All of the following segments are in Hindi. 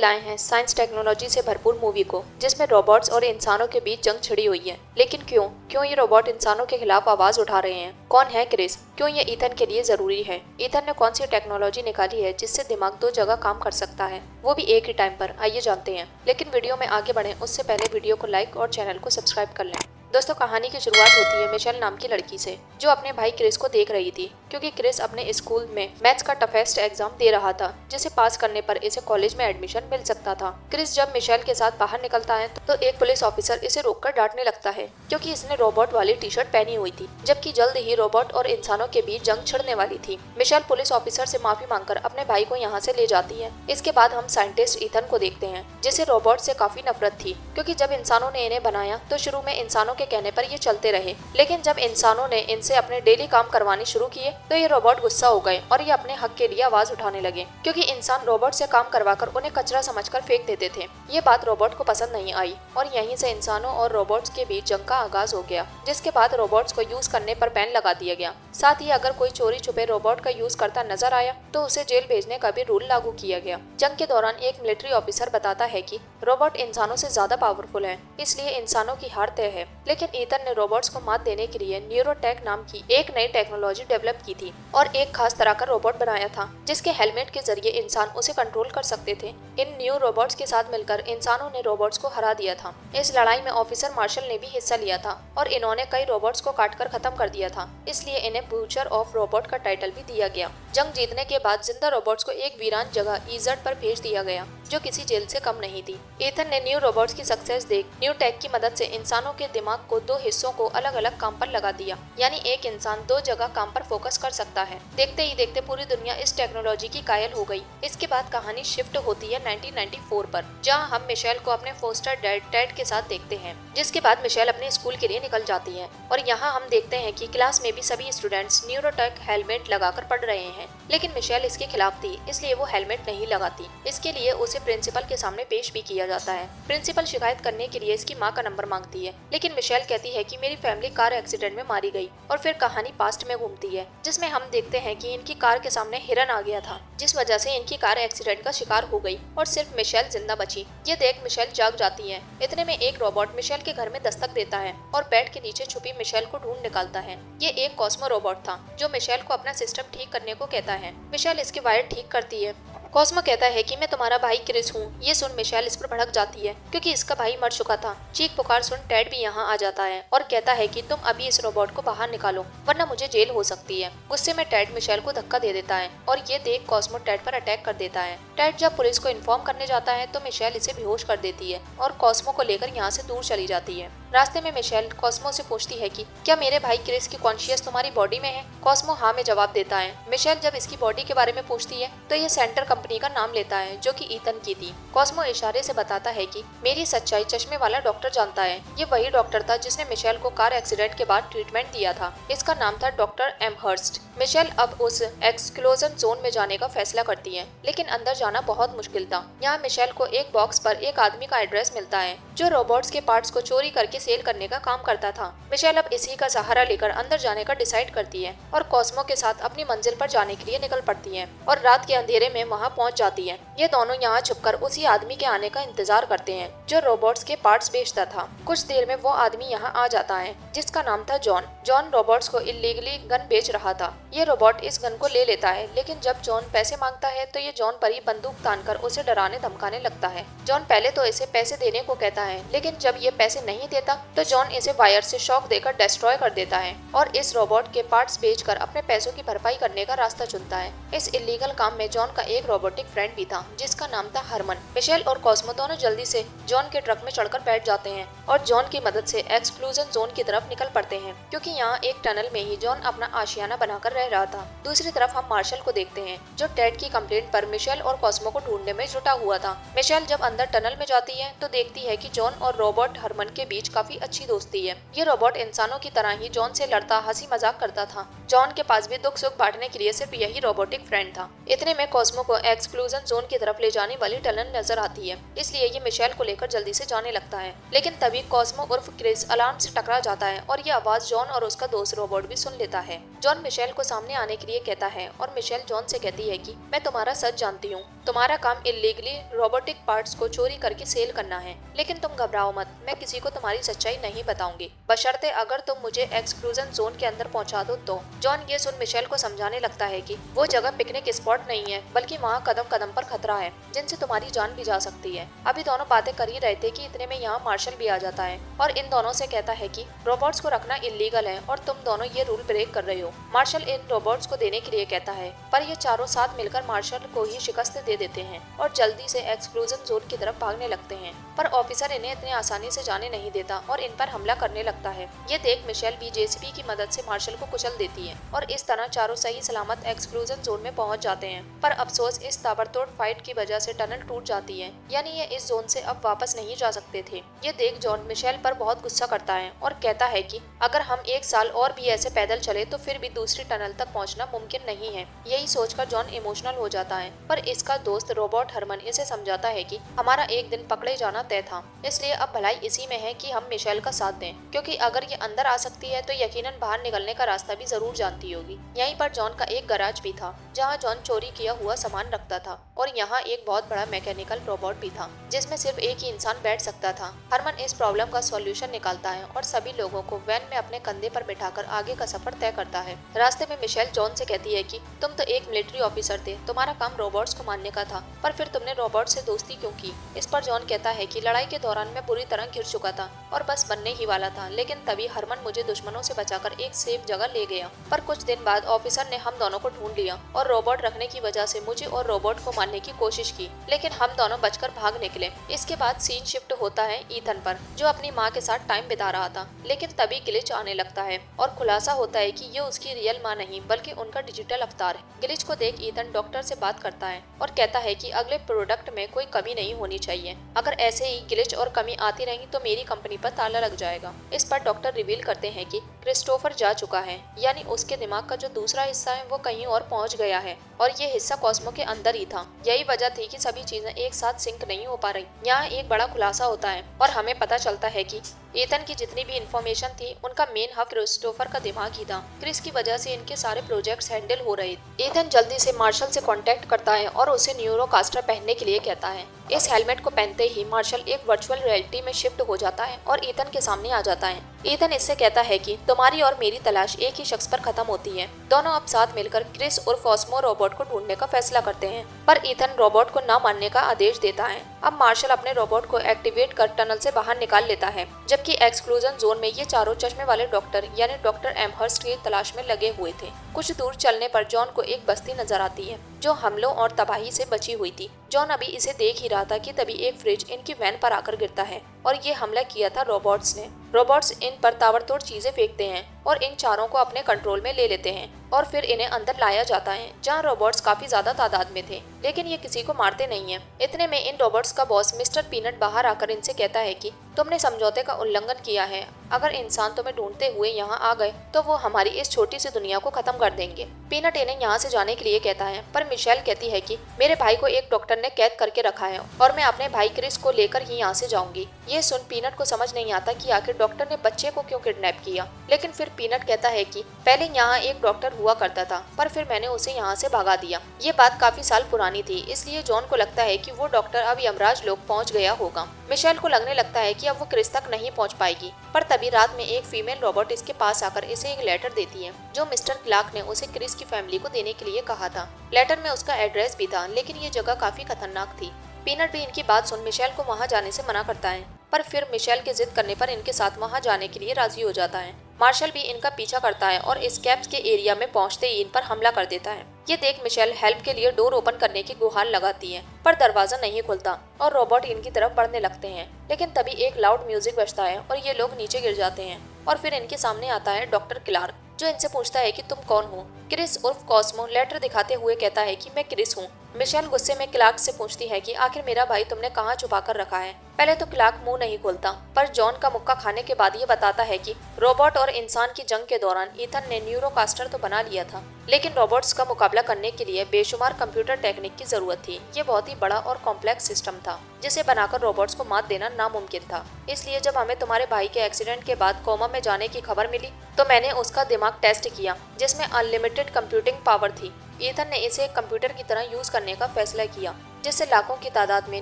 लाए हैं साइंस टेक्नोलॉजी से भरपूर मूवी को, जिसमें रोबोट्स और इंसानों के बीच जंग छिड़ी हुई है। लेकिन क्यों क्यों ये रोबोट इंसानों के खिलाफ आवाज उठा रहे हैं? कौन है क्रिस? क्यों ये ईथन के लिए जरूरी है? ईथन ने कौन सी टेक्नोलॉजी निकाली है जिससे दिमाग दो जगह काम कर सकता है, वो भी एक ही टाइम पर? आइए जानते हैं। लेकिन वीडियो में आगे बढ़े उससे पहले वीडियो को लाइक और चैनल को सब्सक्राइब कर लें। दोस्तों, कहानी की शुरुआत होती है मिशेल नाम की लड़की से, जो अपने भाई क्रिस को देख रही थी, क्योंकि क्रिस अपने स्कूल में मैथ्स का टफेस्ट एग्जाम दे रहा था, जिसे पास करने पर इसे कॉलेज में एडमिशन मिल सकता था। क्रिस जब मिशेल के साथ बाहर निकलता है तो एक पुलिस ऑफिसर इसे रोककर डांटने लगता है, क्योंकि इसने रोबोट वाली टी शर्ट पहनी हुई थी, जबकि जल्द ही रोबोट और इंसानों के बीच जंग छिड़ने वाली थी। मिशेल पुलिस ऑफिसर से माफी मांगकर अपने भाई को यहाँ से ले जाती है। इसके बाद हम साइंटिस्ट ईथन को देखते हैं, जिसे रोबोट से काफी नफरत थी, क्योंकि जब इंसानों ने इन्हें बनाया तो शुरू में इंसानों के कहने पर ये चलते रहे, लेकिन जब इंसानों ने इनसे अपने डेली काम करवाने शुरू किए तो ये रोबोट गुस्सा हो गए और ये अपने हक के लिए आवाज उठाने लगे, क्योंकि इंसान रोबोट से काम करवाकर उन्हें कचरा समझकर फेंक देते थे। ये बात रोबोट को पसंद नहीं आई और यहीं से इंसानों और रोबोट्स के बीच जंग का आगाज हो गया, जिसके बाद रोबोट्स को यूज करने पर बैन लगा दिया गया। साथ ही अगर कोई चोरी छुपे रोबोट का यूज करता नजर आया तो उसे जेल भेजने का भी रूल लागू किया गया। जंग के दौरान एक मिलिट्री ऑफिसर बताता है कि रोबोट इंसानों से ज्यादा पावरफुल है, इसलिए इंसानों की हार तय है। लेकिन ईथन ने रोबोट्स को मात देने के लिए न्यूरोटेक नाम की एक नई टेक्नोलॉजी डेवलप की थी और एक खास तरह का रोबोट बनाया था, जिसके हेलमेट के जरिए इंसान उसे कंट्रोल कर सकते थे। इन न्यू रोबोट्स के साथ मिलकर इंसानों ने रोबोट्स को हरा दिया था। इस लड़ाई में ऑफिसर मार्शल ने भी हिस्सा लिया था और इन्होंने कई रोबोट्स को काटकर खत्म कर दिया था, इसलिए इन्हें फ्यूचर ऑफ रोबोट का टाइटल भी दिया गया। जंग जीतने के बाद जिंदा रोबोट्स को एक वीरान जगह इजर्ट पर भेज दिया गया, जो किसी जेल से कम नहीं थी। ईथन ने न्यू रोबोट्स की सक्सेस देख न्यू टेक की मदद से इंसानों के दिमाग को दो हिस्सों को अलग अलग काम पर लगा दिया, यानी एक इंसान दो जगह काम पर फोकस कर सकता है। देखते ही देखते पूरी दुनिया इस टेक्नोलॉजी की कायल हो गई। इसके बाद कहानी शिफ्ट होती है 1994 पर, जहां हम मिशेल को अपने फोस्टर डैड टेड के साथ देखते हैं। जिसके बाद मिशेल अपने स्कूल के लिए निकल जाती है और यहाँ हम देखते हैं कि क्लास में भी सभी स्टूडेंट्स न्यूरोटेक हेलमेट लगाकर पढ़ रहे हैं, लेकिन मिशेल इसके खिलाफ थी, इसलिए वो हेलमेट नहीं लगाती। इसके लिए उसे प्रिंसिपल के सामने पेश भी किया जाता है। प्रिंसिपल शिकायत करने के लिए इसकी माँ का नंबर मांगती है, लेकिन मिशेल कहती है कि मेरी फैमिली कार एक्सीडेंट में मारी गई। और फिर कहानी पास्ट में घूमती है, जिसमें हम देखते हैं कि इनकी कार के सामने हिरन आ गया था, जिस वजह से इनकी कार एक्सीडेंट का शिकार हो गई और सिर्फ मिशेल जिंदा बची। ये देख मिशेल जाग जाती है। इतने में एक रोबोट मिशेल के घर में दस्तक देता है और बेड के नीचे छुपी मिशेल को ढूंढ निकालता है। ये एक कॉस्मो रोबोट था, जो मिशेल को अपना सिस्टम ठीक करने को कहता है। मिशेल इसके वायर ठीक करती है। कॉस्मो कहता है कि मैं तुम्हारा भाई क्रिस हूँ। ये सुन मिशेल इस पर भड़क जाती है, क्योंकि इसका भाई मर चुका था। चीख पुकार सुन टेड भी यहाँ आ जाता है और कहता है कि तुम अभी इस रोबोट को बाहर निकालो, वरना मुझे जेल हो सकती है। गुस्से में टेड मिशेल को धक्का दे देता है और ये देख कॉस्मो टेड पर अटैक कर देता है। टेड जब पुलिस को इन्फॉर्म करने जाता है तो मिशेल इसे बेहोश कर देती है और कॉस्मो को लेकर यहाँ से दूर चली जाती है। रास्ते में मिशेल कॉस्मो से पूछती है कि क्या मेरे भाई क्रिस की कॉन्शियस तुम्हारी बॉडी में है? कॉस्मो हाँ में जवाब देता है। मिशेल जब इसकी बॉडी के बारे में पूछती है तो ये सेंटर कंपनी का नाम लेता है, जो कि ईथन की थी। कॉस्मो इशारे से बताता है कि मेरी सच्चाई चश्मे वाला डॉक्टर जानता है। ये वही डॉक्टर था जिसने मिशेल को कार एक्सीडेंट के बाद ट्रीटमेंट दिया था। इसका नाम था डॉक्टर एमहर्स्ट। मिशेल अब उस एक्सक्लूजन जोन में जाने का फैसला करती है, लेकिन अंदर जाना बहुत मुश्किल था। यहाँ मिशेल को एक बॉक्स पर एक आदमी का एड्रेस मिलता है, जो रोबोट्स के पार्ट्स को चोरी करके सेल करने का काम करता था। मिशेल अब इसी का सहारा लेकर अंदर जाने का डिसाइड करती है और कॉस्मो के साथ अपनी मंजिल पर जाने के लिए निकल पड़ती है और रात के अंधेरे में वहाँ पहुँच जाती है। ये दोनों यहाँ छुपकर उसी आदमी के आने का इंतजार करते हैं, जो रोबोट्स के पार्ट्स बेचता था। कुछ देर में वो आदमी यहाँ आ जाता है, जिसका नाम था जॉन। जॉन रोबोट्स को इलीगली गन बेच रहा था। ये रोबोट इस गन को ले लेता है, लेकिन जब जॉन पैसे मांगता है तो ये जॉन पर ही बंदूक तानकर उसे डराने धमकाने लगता है। जॉन पहले तो इसे पैसे देने को कहता है, लेकिन जब ये पैसे नहीं देता तो जॉन इसे वायर से शॉक देकर डिस्ट्रॉय कर देता है और इस रोबोट के पार्ट्स बेचकर अपने पैसों की भरपाई करने का रास्ता चुनता है। इस इलीगल काम में जॉन का एक रोबोटिक फ्रेंड भी था, जिसका नाम था हरमन। मिशेल और कॉस्मो दोनों जल्दी से जॉन के ट्रक में चढ़कर बैठ जाते हैं और जॉन की मदद से एक्सक्लूजन जोन की तरफ निकल पड़ते हैं, क्योंकि यहाँ एक टनल में ही जॉन अपना आशियाना बनाकर रह रहा था। दूसरी तरफ हम मार्शल को देखते हैं, जो टेड की कंप्लेंट पर मिशेल और कॉस्मो को ढूंढने में जुटा हुआ था। मिशेल जब अंदर टनल में जाती है तो देखती है कि जॉन और रोबोट हरमन के बीच काफी अच्छी दोस्ती है। ये रोबोट इंसानों की तरह ही जॉन से लड़ता, हंसी मजाक करता था। जॉन के पास भी दुख सुख बांटने के लिए सिर्फ यही रोबोटिक फ्रेंड था। इतने में कॉस्मो को एक्सक्लूजन जोन की तरफ ले जाने वाली टनल नजर आती है, इसलिए ये मिशेल को लेकर जल्दी से जाने लगता है। लेकिन तभी कॉस्मो उर्फ क्रिस अलार्म से टकरा जाता है और ये आवाज जॉन और उसका दोस्त रोबोट भी सुन लेता है। जॉन मिशेल को सामने आने के लिए कहता है और मिशेल जॉन से कहती है कि मैं तुम्हारा सच जानती हूँ, तुम्हारा काम इलीगली रोबोटिक पार्ट्स को चोरी करके सेल करना है, लेकिन तुम घबराओ मत, मैं किसी को तुम्हारी सच्चाई नहीं बताऊंगी, बशर्ते अगर तुम मुझे एक्सक्लूजन जोन के अंदर पहुंचा दो तो। जॉन ये सुन मिशेल को समझाने लगता है कि वो जगह पिकनिक स्पॉट नहीं है, बल्कि वहाँ कदम कदम पर खतरा है जिनसे तुम्हारी जान भी जा सकती है। अभी दोनों बातें कर ही रहे थे कि इतने में यहाँ मार्शल भी आ जाता है और इन दोनों से कहता है कि रोबोट्स को रखना इलीगल है और तुम दोनों ये रूल ब्रेक कर रहे हो। मार्शल इन रोबोट्स को देने के लिए कहता है, पर ये चारों साथ मिलकर मार्शल को ही शिकस्त दे देते हैं और जल्दी से एक्सक्लूजन जोन की तरफ भागने लगते हैं। पर ऑफिसर इन्हें इतने आसानी से जाने नहीं देता और इन पर हमला करने लगता है। ये देख मिशेल भी जेसीबी की मदद से मार्शल को कुचल देती है और इस तरह चारों सही सलामत एक्सक्लूजन जोन में पहुंच जाते हैं। पर अफसोस इस ताबड़तोड़ फाइट की वजह से टनल टूट जाती है, यानी ये इस जोन से अब वापस नहीं जा सकते थे। ये देख जॉन मिशेल पर बहुत गुस्सा करता है और कहता है कि अगर हम एक साल और भी ऐसे पैदल चले तो फिर भी दूसरी टनल तक पहुंचना मुमकिन नहीं है। यही सोचकर जॉन इमोशनल हो जाता है, पर इसका दोस्त रोबोट हरमन इसे समझाता है कि हमारा एक दिन पकड़े जाना तय था, इसलिए अब भलाई इसी में है कि हम मिशेल का साथ दें, क्योंकि अगर ये अंदर आ सकती है तो यकीनन बाहर निकलने का रास्ता भी जरूर जानती होगी। यहीं पर जॉन का एक गैराज भी था जहाँ जॉन चोरी किया हुआ सामान रखता था और यहाँ एक बहुत बड़ा मैकेनिकल रोबोट भी था जिसमें सिर्फ एक ही इंसान बैठ सकता था। हरमन इस प्रॉब्लम का सॉल्यूशन निकालता है और सभी लोगों को वैन में अपने कंधे पर बिठाकर आगे का सफर तय करता है। रास्ते में मिशेल जॉन से कहती है कि तुम तो एक मिलिट्री ऑफिसर थे, तुम्हारा काम रोबोट्स को मारने का था, पर फिर तुमने रोबोट से दोस्ती क्यों की? इस पर जॉन कहता है कि लड़ाई के दौरान मैं बुरी तरह घिर चुका था और बस बनने ही वाला था, लेकिन तभी हरमन मुझे दुश्मनों से बचाकर एक सेफ जगह ले गया। पर कुछ दिन बाद ऑफिसर ने हम दोनों को ढूंढ लिया और रोबोट रखने की वजह से मुझे और रोबोट को मारने की कोशिश की, लेकिन हम दोनों बचकर भाग निकले। इसके बाद सीन शिफ्ट होता है ईथन पर, जो अपनी माँ के साथ टाइम बिता रहा था, लेकिन तभी ग्लिच आने लगता है और खुलासा होता है कि ये उसकी रियल माँ नहीं बल्कि उनका डिजिटल अवतार है। ग्लिच को देख ईथन डॉक्टर से बात करता है और कहता है कि अगले प्रोडक्ट में कोई कमी नहीं होनी चाहिए, अगर ऐसे ही ग्लिच और कमी आती रही तो मेरी कंपनी पर ताला लग जाएगा। इस पर डॉक्टर रिवील करते हैं कि क्रिस्टोफर जा चुका है, यानी उसके दिमाग का जो दूसरा हिस्सा है वो कहीं और पहुंच गया है और ये हिस्सा कॉस्मो के अंदर ही था। यही वजह थी कि सभी चीजें एक साथ सिंक नहीं हो पा रही। यहाँ एक बड़ा खुलासा होता है और हमें पता चलता है कि ईथन की जितनी भी इंफॉर्मेशन थी उनका मेन हब क्रिस्टोफर का दिमाग ही था। क्रिस की वजह से इनके सारे प्रोजेक्ट्स हैंडल हो रहे थे। ईथन जल्दी से मार्शल से कांटेक्ट करता है और उसे न्यूरोकास्टर पहनने के लिए कहता है। इस हेलमेट को पहनते ही मार्शल एक वर्चुअल रियलिटी में शिफ्ट हो जाता है और ईथन के सामने आ जाता है। ईथन इससे कहता है कि तुम्हारी और मेरी तलाश एक ही शख्स पर खत्म होती है। दोनों अब साथ मिलकर क्रिस और कॉस्मो रोबोट को ढूंढने का फैसला करते हैं, पर ईथन रोबोट को न मारने का आदेश देता है। अब मार्शल अपने रोबोट को एक्टिवेट कर टनल से बाहर निकाल लेता है, जबकि एक्सक्लूजन जोन में ये चारों चश्मे वाले डॉक्टर यानी डॉक्टर एमहर्स्ट की तलाश में लगे हुए थे। कुछ दूर चलने पर जॉन को एक बस्ती नजर आती है जो हमलों और तबाही से बची हुई थी। जॉन अभी इसे देख ही रहा था कि तभी एक फ्रिज इनकी वैन पर आकर गिरता है और ये हमला किया था रोबोट्स ने। रोबोट्स इन पर ताबड़तोड़ चीजें फेंकते हैं और इन चारों को अपने कंट्रोल में ले लेते हैं और फिर इन्हें अंदर लाया जाता है, जहां रोबोट्स काफी ज्यादा तादाद में थे, लेकिन ये किसी को मारते नहीं हैं। इतने में इन रोबोट्स का बॉस मिस्टर पीनट बाहर आकर इनसे कहता है कि तुमने समझौते का उल्लंघन किया है, अगर इंसान तुम्हें ढूंढते हुए यहाँ आ गए तो वो हमारी इस छोटी सी दुनिया को खत्म कर देंगे। पीनट इन्हें यहाँ से जाने के लिए कहता है, पर मिशेल कहती है कि मेरे भाई को एक डॉक्टर ने कैद करके रखा है और मैं अपने भाई क्रिस को लेकर ही यहाँ से जाऊंगी। ये सुन पीनट को समझ नहीं आता कि आखिर डॉक्टर ने बच्चे को क्यों किडनैप किया, लेकिन फिर पीनट कहता है कि पहले यहाँ एक डॉक्टर हुआ करता था, पर फिर मैंने उसे यहाँ से भगा दिया। ये बात काफी साल पुरानी थी, इसलिए जॉन को लगता है कि वो डॉक्टर अब यमराज लोग पहुँच गया होगा। मिशेल को लगने लगता है कि अब वो क्रिस तक नहीं पहुँच पाएगी, पर तभी रात में एक फीमेल रोबोट इसके पास आकर इसे एक लेटर देती है जो मिस्टर क्लार्क ने उसे क्रिस की फैमिली को देने के लिए कहा था। लेटर में उसका एड्रेस भी था, लेकिन ये जगह काफी खतरनाक थी। पीनट भी इनकी बात सुन मिशेल को वहाँ जाने से मना करता है, पर फिर मिशेल के जिद करने पर इनके साथ वहाँ जाने के लिए राजी हो जाता है। मार्शल भी इनका पीछा करता है और स्कैप्स के एरिया में पहुँचते ही इन पर हमला कर देता है। ये देख मिशेल हेल्प के लिए डोर ओपन करने की गुहार लगाती है, पर दरवाजा नहीं खुलता और रोबोट इनकी तरफ बढ़ने लगते हैं। लेकिन तभी एक लाउड म्यूजिक बजता है और ये लोग नीचे गिर जाते हैं और फिर इनके सामने आता है डॉक्टर क्लार्क, जो इनसे पूछता है कि तुम कौन हो। क्रिस उर्फ कॉस्मो लेटर दिखाते हुए कहता है कि मैं क्रिस हूँ, मिशेल गुस्से में क्लार्क से पूछती है कि आखिर मेरा भाई तुमने कहाँ छुपा कर रखा है। पहले तो क्लार्क मुंह नहीं खोलता, पर जॉन का मुक्का खाने के बाद ये बताता है कि रोबोट और इंसान की जंग के दौरान ईथन ने न्यूरोकास्टर तो बना लिया था, लेकिन रोबोट्स का मुकाबला करने के लिए बेशुमार कंप्यूटर टेक्निक की जरूरत थी। ये बहुत ही बड़ा और कॉम्प्लेक्स सिस्टम था जिसे बनाकर रोबोट्स को मात देना नामुमकिन था। इसलिए जब हमें तुम्हारे भाई के एक्सीडेंट के बाद कोमा में जाने की खबर मिली तो मैंने उसका दिमाग टेस्ट किया जिसमें अनलिमिटेड कंप्यूटिंग पावर थी। ईथन ने इसे एक कंप्यूटर की तरह यूज करने का फैसला किया जिससे लाखों की तादाद में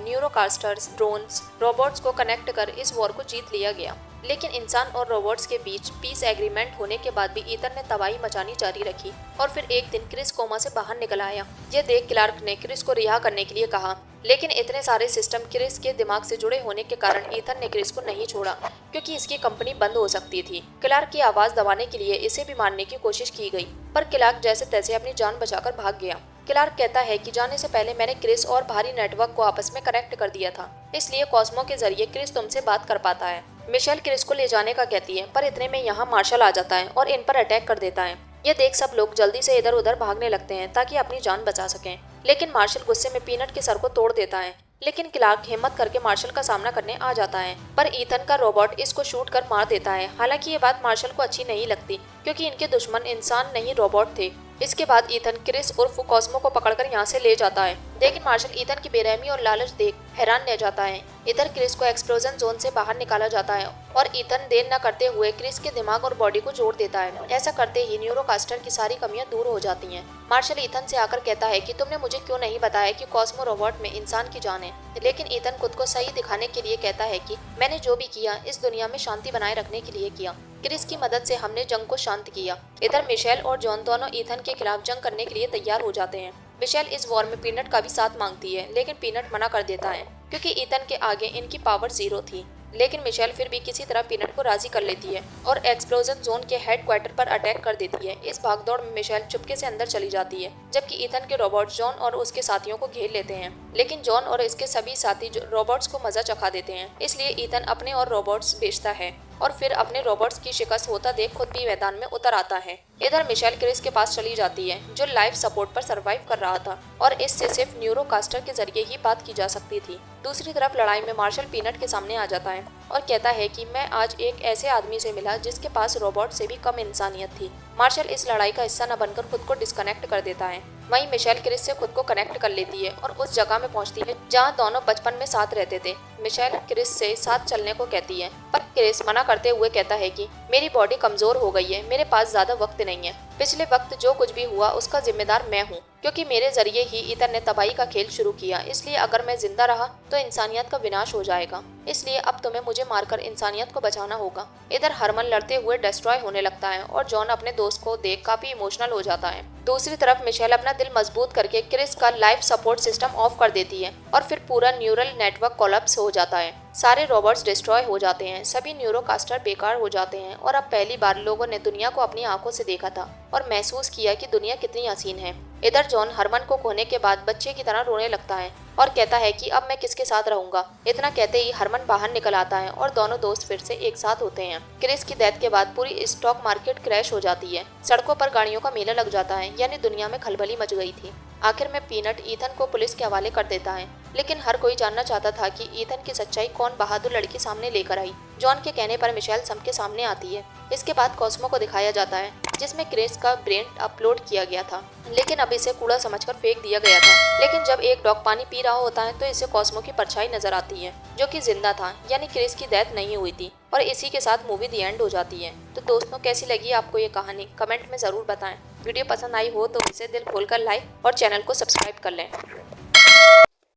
न्यूरोकास्टर्स, ड्रोन्स, रोबोट्स को कनेक्ट कर इस वॉर को जीत लिया गया। लेकिन इंसान और रोबोट्स के बीच पीस एग्रीमेंट होने के बाद भी ईथन ने तबाही मचानी जारी रखी और फिर एक दिन क्रिस कोमा से बाहर निकल आया। यह देख क्लार्क ने क्रिस को रिहा करने के लिए कहा, लेकिन इतने सारे सिस्टम क्रिस के दिमाग से जुड़े होने के कारण ईथन ने क्रिस को नहीं छोड़ा क्योंकि इसकी कंपनी बंद हो सकती थी। क्लार्क की आवाज दबाने के लिए इसे भी मारने की कोशिश की गई, पर क्लार्क जैसे तैसे अपनी जान बचाकर भाग गया। क्लार्क कहता है कि जाने से पहले मैंने क्रिस और भारी नेटवर्क को आपस में कनेक्ट कर दिया था, इसलिए कॉस्मो के जरिए क्रिस तुमसे बात कर पाता है। मिशेल क्रिस को ले जाने का कहती है, पर इतने में यहाँ मार्शल आ जाता है और इन पर अटैक कर देता है। ये देख सब लोग जल्दी से इधर उधर भागने लगते हैं ताकि अपनी जान बचा सकें, लेकिन मार्शल गुस्से में पीनट के सर को तोड़ देता है। लेकिन क्लार्क हिम्मत करके मार्शल का सामना करने आ जाता है, पर ईथन का रोबोट इसको शूट कर मार देता है। हालांकि ये बात मार्शल को अच्छी नहीं लगती क्योंकि इनके दुश्मन इंसान नहीं रोबोट थे। इसके बाद ईथन क्रिस उर्फ कॉस्मो को पकड़कर यहाँ से ले जाता है, लेकिन मार्शल ईथन की बेरहमी और लालच देख हैरान रह जाता है। इधर क्रिस को एक्सप्लोजन जोन से बाहर निकाला जाता है और ईथन देर न करते हुए क्रिस के दिमाग और बॉडी को जोड़ देता है। ऐसा करते ही न्यूरोकास्टर की सारी कमियां दूर हो जाती हैं। मार्शल ईथन से आकर कहता है कि तुमने मुझे क्यों नहीं बताया कि कॉस्मो रोबोट में इंसान की जान है, लेकिन ईथन खुद को सही दिखाने के लिए कहता है कि मैंने जो भी किया इस दुनिया में शांति बनाए रखने के लिए किया। क्रिस की मदद से हमने जंग को शांत किया। इधर मिशेल और जॉन दोनों ईथन के खिलाफ जंग करने के लिए तैयार हो जाते हैं। मिशेल इस वॉर में पीनट का भी साथ मांगती है, लेकिन पीनट मना कर देता है क्योंकि ईथन के आगे इनकी पावर 0 थी। लेकिन मिशेल फिर भी किसी तरह पीनट को राजी कर लेती है और एक्सप्लोजन जोन के हेडक्वार्टर पर अटैक कर देती है। इस भागदौड़ में मिशेल चुपके से अंदर चली जाती है, जबकि ईथन के रोबोट जॉन और उसके साथियों को घेर लेते हैं। लेकिन जॉन और इसके सभी साथी रोबोट्स को मजा चखा देते हैं, इसलिए ईथन अपने और रोबोट्स बेचता है और फिर अपने रोबोट्स की शिकस्त होता देख खुद भी मैदान में उतर आता है। इधर मिशेल क्रिस के पास चली जाती है जो लाइफ सपोर्ट पर सरवाइव कर रहा था और इससे सिर्फ न्यूरोकास्टर के जरिए ही बात की जा सकती थी। दूसरी तरफ लड़ाई में मार्शल पीनट के सामने आ जाता है और कहता है कि मैं आज एक ऐसे आदमी से मिला जिसके पास रोबोट से भी कम इंसानियत थी। मार्शल इस लड़ाई का हिस्सा न बनकर खुद को डिस्कनेक्ट कर देता है। वहीं मिशेल क्रिस से खुद को कनेक्ट कर लेती है और उस जगह में पहुंचती है जहां दोनों बचपन में साथ रहते थे। मिशेल क्रिस से साथ चलने को कहती है, पर क्रिस मना करते हुए कहता है कि मेरी बॉडी कमजोर हो गई है, मेरे पास ज्यादा वक्त नहीं है। पिछले वक्त जो कुछ भी हुआ उसका जिम्मेदार मैं हूँ, क्योंकि मेरे जरिए ही ईथन ने तबाही का खेल शुरू किया। इसलिए अगर मैं जिंदा रहा तो इंसानियत का विनाश हो जाएगा, इसलिए अब तुम्हें मुझे मारकर इंसानियत को बचाना होगा। इधर हरमन लड़ते हुए डिस्ट्रॉय होने लगता है और जॉन अपने दोस्त को देख काफी इमोशनल हो जाता है। दूसरी तरफ मिशेल अपना दिल मजबूत करके क्रिस का लाइफ सपोर्ट सिस्टम ऑफ कर देती है और फिर पूरा न्यूरल नेटवर्क कोलैप्स हो जाता है। सारे रोबोट्स डिस्ट्रॉय हो जाते हैं, सभी न्यूरोकास्टर बेकार हो जाते हैं और अब पहली बार लोगों ने दुनिया को अपनी आंखों से देखा था और महसूस किया कि दुनिया कितनी हसीन है। इधर जॉन हरमन को खोने के बाद बच्चे की तरह रोने लगता है और कहता है कि अब मैं किसके साथ रहूंगा। इतना कहते ही हरमन बाहर निकल आता है और दोनों दोस्त फिर से एक साथ होते हैं। क्रिस की डेथ के बाद पूरी स्टॉक मार्केट क्रैश हो जाती है, सड़कों पर गाड़ियों का मेला लग जाता है, यानी दुनिया में खलबली मच गई थी। आखिर में पीनट ईथन को पुलिस के हवाले कर देता है, लेकिन हर कोई जानना चाहता था कि ईथन की सच्चाई कौन बहादुर लड़की सामने लेकर आई। जॉन के कहने पर मिशेल सबके सामने आती है। इसके बाद कॉस्मो को दिखाया जाता है जिसमें क्रिस का ब्रेन अपलोड किया गया था, लेकिन अब इसे कूड़ा समझकर फेंक दिया गया था। लेकिन जब एक डॉग पानी पी रहा होता है तो इसे कॉस्मो की परछाई नजर आती है जो कि जिंदा था, यानी क्रिस की डेथ नहीं हुई थी। और इसी के साथ मूवी दी एंड हो जाती है। तो दोस्तों, कैसी लगी आपको ये कहानी कमेंट में जरूर बताएं। वीडियो पसंद आई हो तो इसे दिल खोलकर लाइक और चैनल को सब्सक्राइब कर लें।